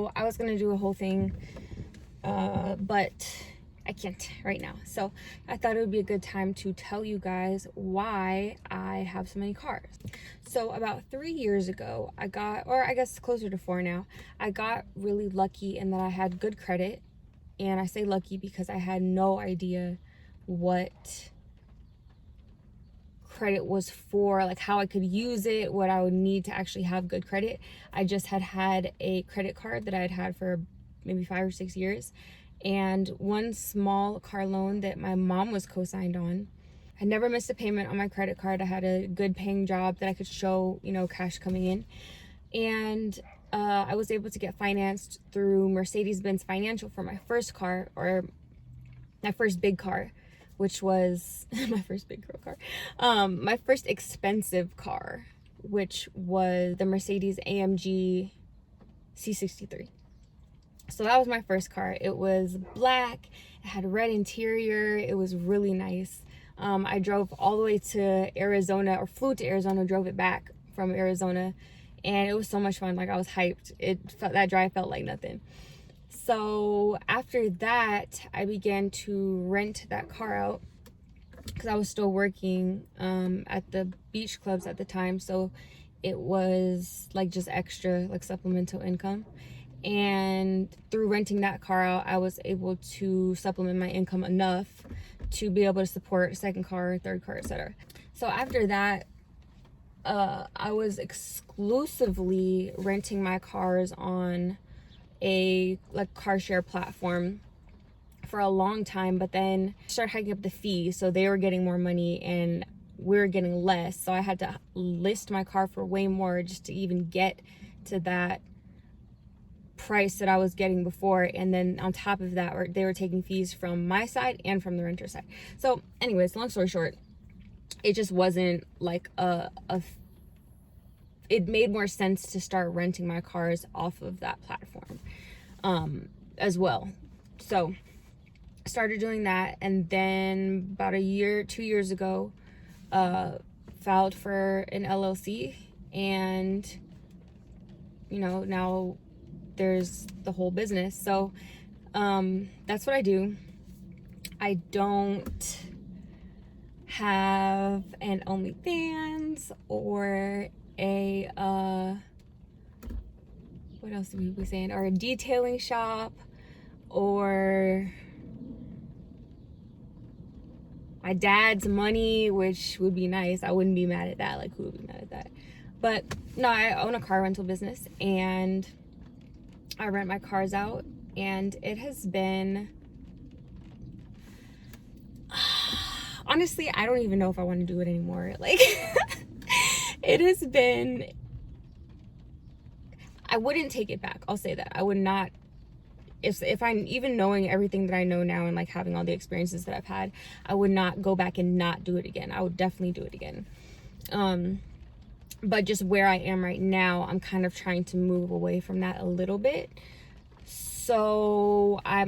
So I was gonna do a whole thing, but I can't right now. So I thought it would be a good time to tell you guys why I have so many cars. So about 3 years ago, I got, or I guess closer to 4 now, I got really lucky in that I had good credit. And I say lucky because I had no idea what credit was for, like how I could use it, what I would need to actually have good credit. I just had a credit card that I had had for maybe 5 or 6 years, and one small car loan that my mom was co-signed on. I never missed a payment on my credit card. I had a good paying job that I could show, cash coming in. And I was able to get financed through Mercedes-Benz Financial for my first car, or my first big car, which was my first big girl car. My first expensive car, which was the Mercedes AMG C63. So that was my first car. It was black, it had a red interior, it was really nice. I drove all the way to Arizona, or flew to Arizona, drove it back from Arizona, and it was so much fun. Like, I was hyped. That drive felt like nothing. So after that, I began to rent that car out because I was still working at the beach clubs at the time. So it was like just extra, like supplemental income. And through renting that car out, I was able to supplement my income enough to be able to support a second car, third car, etc. So after that, I was exclusively renting my cars on a car share platform for a long time, but then started hiking up the fee, so they were getting more money and we were getting less. So I had to list my car for way more just to even get to that price that I was getting before. And then on top of that, they were taking fees from my side and from the renter side. So anyways, long story short, it just wasn't like it made more sense to start renting my cars off of that platform as well. So I started doing that, and then about 2 years ago, filed for an LLC, and now there's the whole business. So that's what I do. I don't have an OnlyFans or a what else do we be saying, or a detailing shop, or my dad's money, which would be nice. I wouldn't be mad at that. Like, who would be mad at that? But no, I own a car rental business, and I rent my cars out, and it has been, honestly, I don't even know if I want to do it anymore. Like, it has been, I wouldn't take it back. I'll say that. I would not, if I'm even knowing everything that I know now and like having all the experiences that I've had, I would not go back and not do it again. I would definitely do it again. But just where I am right now, I'm kind of trying to move away from that a little bit. So I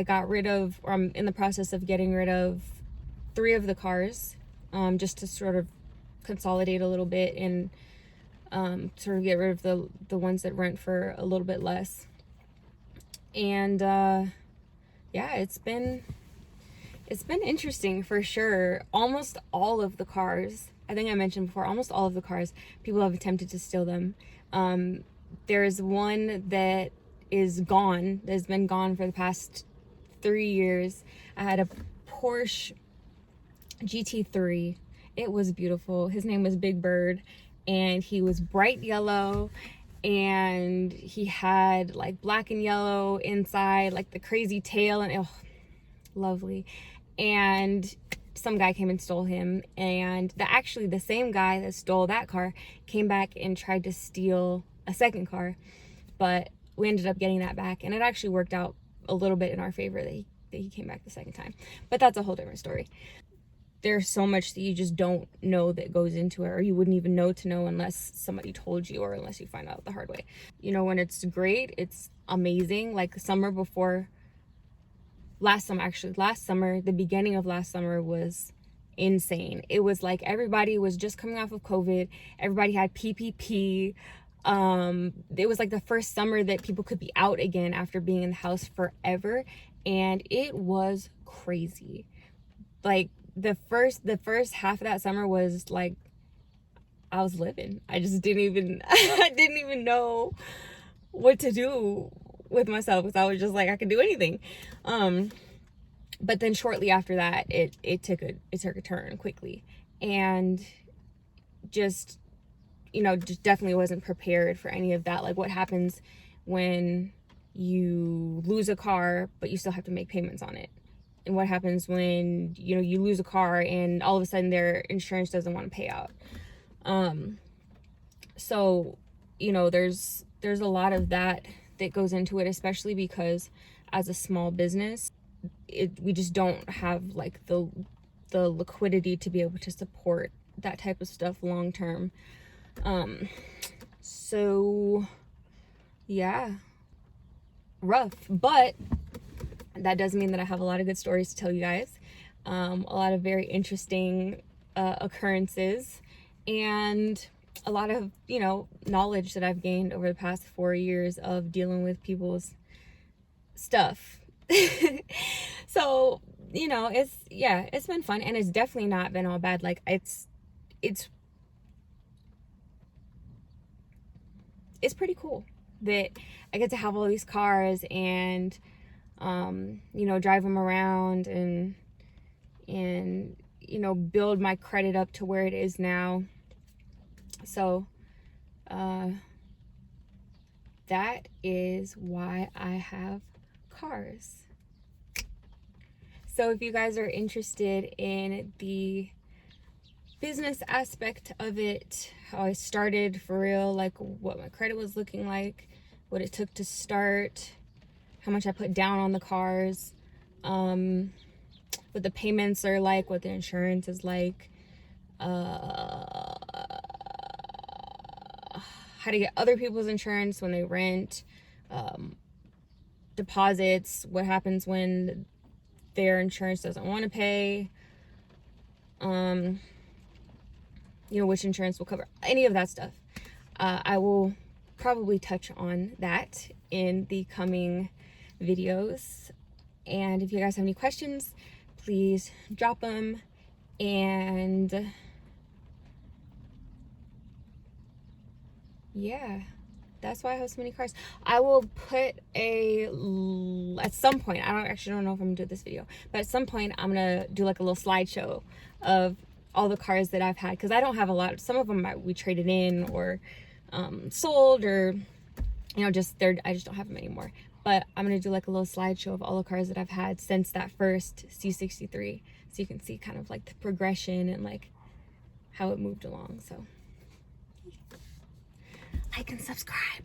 got rid of, or I'm in the process of getting rid of 3 of the cars, just to sort of consolidate a little bit and sort of get rid of the ones that rent for a little bit less. And yeah, it's been interesting for sure. Almost all of the cars, I think I mentioned before, almost all of the cars, people have attempted to steal them. There's one that is gone, that's been gone for the past 3 years. I had a Porsche GT3. It was beautiful. His name was Big Bird, and he was bright yellow, and he had like black and yellow inside, like the crazy tail, and lovely. And some guy came and stole him, and the same guy that stole that car came back and tried to steal a second car, but we ended up getting that back, and it actually worked out a little bit in our favor that he came back the second time. But that's a whole different story. There's so much that you just don't know that goes into it, or you wouldn't even know to know unless somebody told you, or unless you find out the hard way. When it's great, it's amazing. Like last summer, the beginning of last summer was insane. It was like everybody was just coming off of COVID. Everybody had PPP. It was like the first summer that people could be out again after being in the house forever, and it was crazy. Like the first half of that summer was like I was living. I just didn't even I didn't even know what to do with myself, because I was just like, I could do anything. But then shortly after that, it took a turn quickly, and just, you know, just definitely wasn't prepared for any of that. Like, what happens when you lose a car but you still have to make payments on it, and what happens when, you know, you lose a car and all of a sudden their insurance doesn't want to pay out. So, you know, there's a lot of that goes into it, especially because as a small business, we just don't have like the liquidity to be able to support that type of stuff long term. So yeah, rough, but that does mean that I have a lot of good stories to tell you guys. A lot of very interesting occurrences, and a lot of, you know, knowledge that I've gained over the past 4 years of dealing with people's stuff. So, you know, it's been fun, and it's definitely not been all bad. Like, it's pretty cool that I get to have all these cars and, you know, drive them around and, you know, build my credit up to where it is now. So, that is why I have cars. So if you guys are interested in the business aspect of it, how I started for real, like what my credit was looking like, what it took to start, how much I put down on the cars, what the payments are like, what the insurance is like, how to get other people's insurance when they rent, deposits, what happens when their insurance doesn't want to pay, you know, which insurance will cover any of that stuff. I will probably touch on that in the coming videos. And if you guys have any questions, please drop them. And yeah, that's why I have so many cars. I will put at some point, I don't know if I'm gonna do this video, but at some point I'm gonna do like a little slideshow of all the cars that I've had, because I don't have a lot. Some of them we traded in or sold, or, you know, I just don't have them anymore. But I'm gonna do like a little slideshow of all the cars that I've had since that first C63, so you can see kind of like the progression and like how it moved along. So like and subscribe.